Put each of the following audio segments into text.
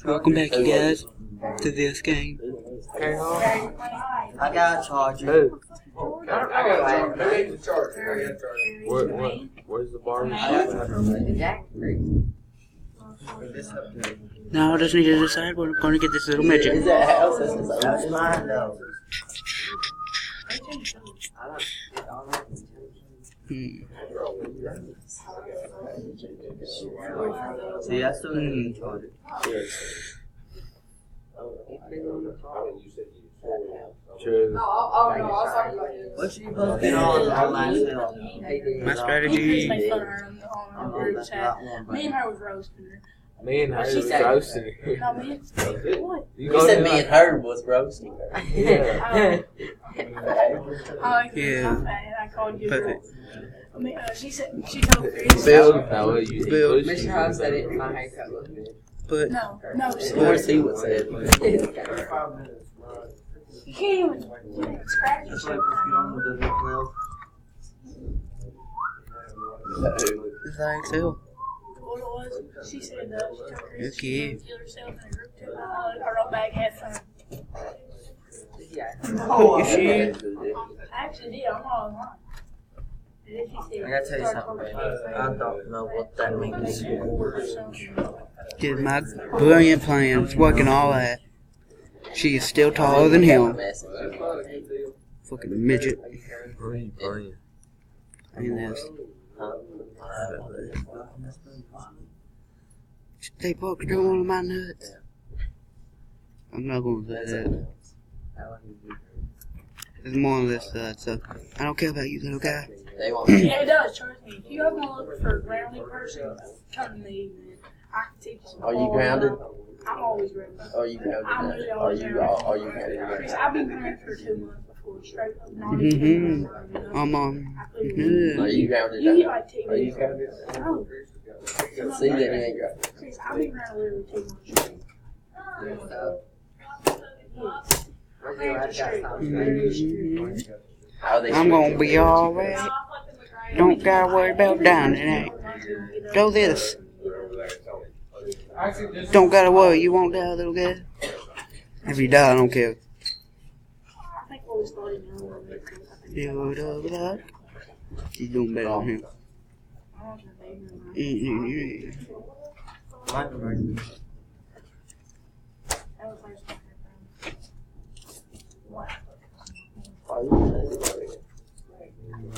Welcome back, you guys, to this game. I got a charger. Where's the bar? Now I just need to decide where I'm going to get this little midget. Is that house? That's mine, though. See, I still need to charge it. True. What's you posting on myself? My strategy. Me and her was roasting her. Me and her was roasting her. No, me and what? You said me and her was roasting her. Yeah. Yeah. I called you. Perfect. I mean, she said she told Chris. Bill. Miss House said it. My haircut looked good. But No. Or see what said. You can't even scratch yourself. it's like so. What it was? She said she told Chris Okay. she killed herself in a group too. Her old bag had fun. Is she? I actually did. I'm not lying. I gotta tell you something, man. I don't know what that means. Did my brilliant plans working all that? She is still taller than him. Fucking midget. What are you playing? And this. They poked through one of my nuts. I'm not going to say that. There's more on this side, so I don't care about you, little guy. Yeah, it does. Trust me. If you ever want to look for a grounded person, come to me, man. I can teach you some. Are you grounded? I'm always ready. Are you grounded? I'm really Are always you grounded. grounded? Chris, I've been grounded for 2 months before, straight up. Not Mm-hmm. even I'm on. Are Yeah. you grounded? You get like 2 Are you weeks. grounded? No. See, then you ain't grounded. Chris, I've been grounded literally 2 months straight. I'm gonna be alright. Don't gotta worry about dying tonight. Do this. Don't gotta worry, you won't die, little guy. If you die, I don't care. I think what we started now. She's doing better than him.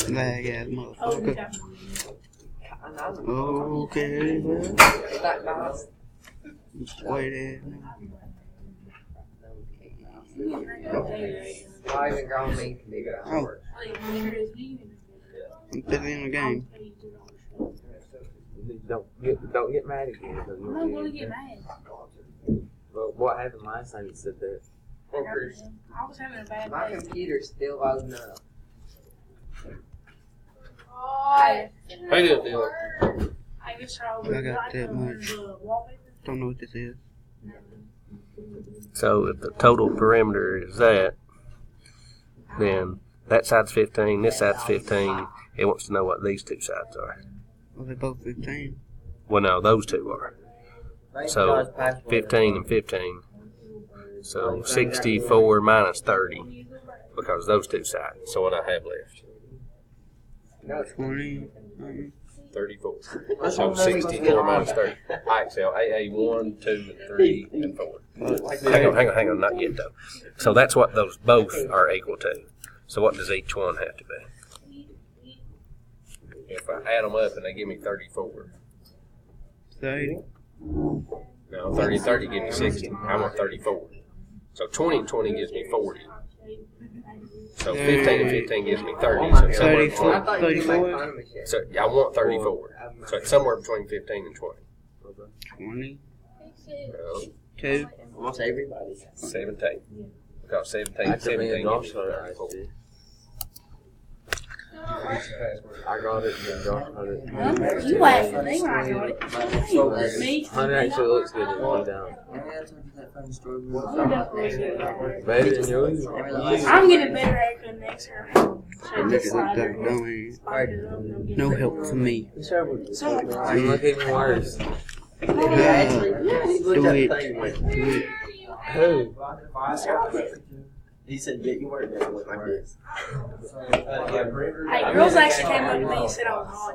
Lag ass motherfucker. Okay, well. Wait there. Oh, I'm still in the game. Don't get mad again. I'm not going to get mad. Well, what happened last time you said that? I was having a bad My day. computer's still loading up. Hey, How you doing? I guess I got that much. Don't know what this is. So if the total perimeter is that, then that side's 15, this side's 15. It wants to know what these two sides are. Well, they're both 15. Well, no, those two are. So 15 and 15. So 64 minus 30, because those two sides. So what I have left? 20. 34. So 64 minus 30. Alright, so AA 1, 2, and 3, and 4. Hang on, not yet though. So that's what those both are equal to. So what does each one have to be? If I add them up and they give me 34. 30. No, 30 and 30 give me 60. I want 34. So 20 and 20 gives me 40. So 15 and 15 gives me 30. So it's somewhere between, 34. so I want 34. So it's somewhere between 15 and 20. 20. No, 2. Almost everybody. 17. Because 17 and 17 gives me 34. I got it. And Josh got it. You laugh at me when I got it. Me? Honey actually looks good in one down. Better than yours. I'm getting better at it next year. No help for me. So, You look even worse. He actually, he looked Do at it. the thing and went, Do it. who? He said, yeah, you weren't there with my kids. Hey, girls actually came up to me and said I was hot.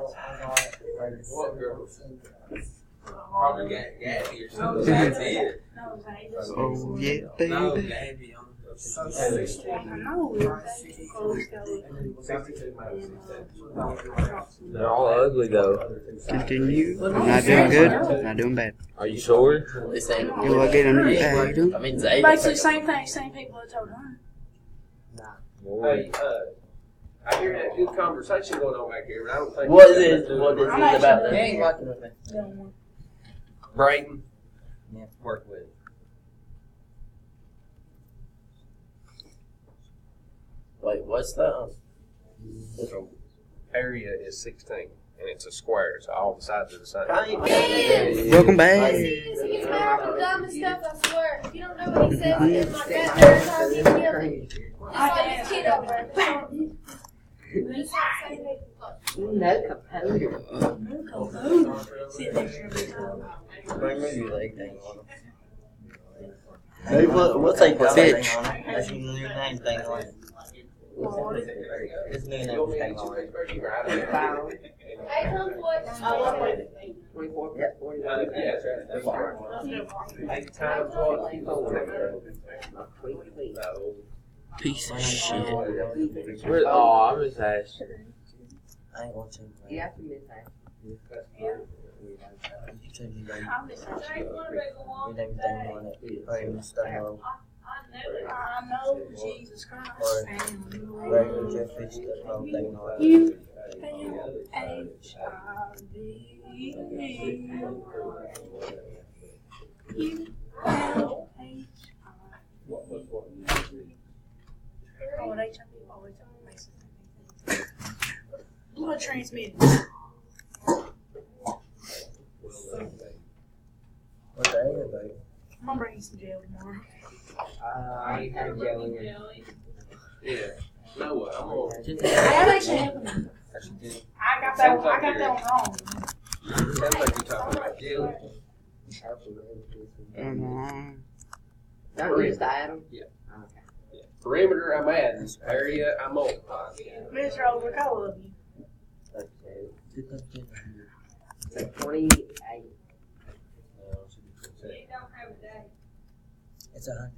Probably got Gabby or something. That's it. No, they just. Oh yeah, No, baby. Gabby on I know. They close They're all ugly though. Continue. Not doing good. Not doing bad. Are you sure? This ain't You will get under the I mean, Zay. Basically, same thing, same people that told her. Hey, I hear that good conversation going on back here, but I don't think. What is it about that? He ain't rocking with me. Brayton. Yeah, work with. Wait, what's that? So area is 16, and it's a square, so all the sides are the same. Welcome back. He's mad for dumb stuff, I swear. If you don't know what he says, it's like that every time he kills him. It's like his kid over. He's not saying that. No computer. We'll take what's that Bitch. thing on it. That's your new name thing on it. His new name thing on it. Hey, come what? I love it. 24, Yeah, that's right. That's right. 8 times what? No. Piece of shit. Oh, I'm just asking. I ain't want to. You have to miss that. You told me, baby. Your name thing on it. Or even stuff on I know Jesus Christ. regular Jeffrey stuff on thing on it. You HIV. You have HIV. Oh, HIV always makes the same thing. Blood transmitted. What's that, baby? I'm bringing some gel tomorrow. I ain't had jelly. Yeah. No, I'm on. That actually happened. I got that one wrong. Sounds like you're talking about jelly. Don't you just add them? Yeah. Okay. Perimeter, I'm adding. Area, I'm multiplying. Mr. Oliver, I love you. So 28. It's 100.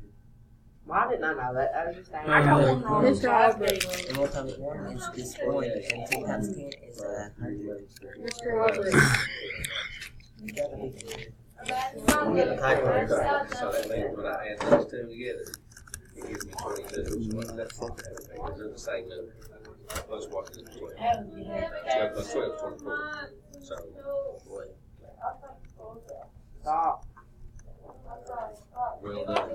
Why didn't I know that? I was just saying. I got one wrong. Mr. Oliver. And 1 times 1 is this 1, and 2 times 10 is 100. Mr. Oliver. You gotta be. So that means when I add those two together, it gives me 22. So that's because they're the same number. Plus what is 12? 12 plus 12 is 24. So, Stop. well done.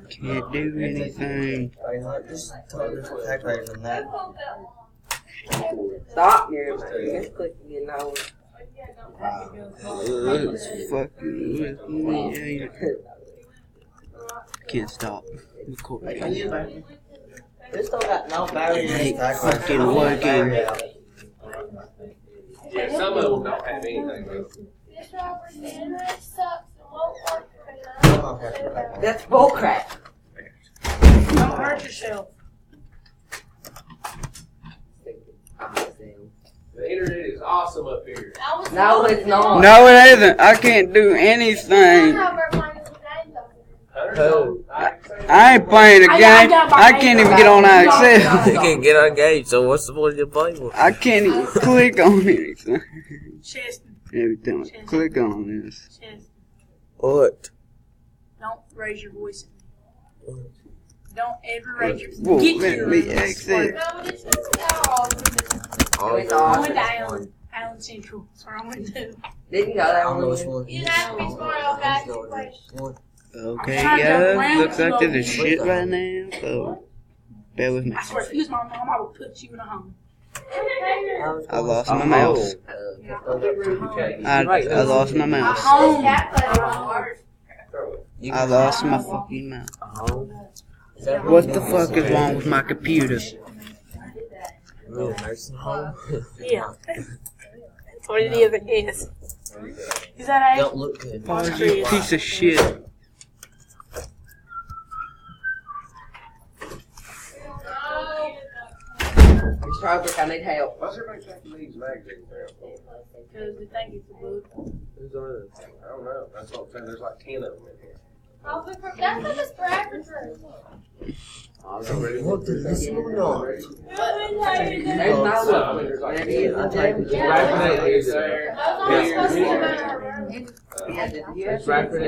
Can't do anything. I mean, like, just tell different calculators than that. Stop your just clicking your nose. It's fucking with me. Can't stop. Recording. This still got no battery in Ain't this fucking working. Yeah, some of them don't have anything. This Robert Sanders sucks and won't work for us. That's bullcrap. Don't hurt yourself. The internet is awesome up here. No, it's not. No, it isn't. I can't do anything. I ain't playing a game. I can't even get on You Access. can't get engaged, so what's the point of your playing? I can't even click on anything. Cheston. Every time I click on this. Cheston. What? Don't raise your voice at me. Don't ever raise your Whoa, Get let your me voice. exit. I went to Allen. Allen Central. That's where I went to. Didn't you go I that don't know which one? one. You have to be smart, okay? Okay, guys. Looks like there's a shit right now, so bear with me. I swear, if you was my mom, I would put you in a home. I lost my mouse. I lost my A mouse. home. I lost my fucking mouse. Is that What the fuck is wrong with my computer? real nursing home? Yeah. what it is, I guess. Is that Don't look good. Oh, you piece of shit. Strawberry, I need help. Why's everybody taking these magazines out? Because they think it's a book. Who's on it? I don't know. That's what I'm saying. There's like 10 of them in here. That's like a Bradford room. What does this one on? There's my one. There it is. I take it. I was almost supposed to go to her room. Bradford.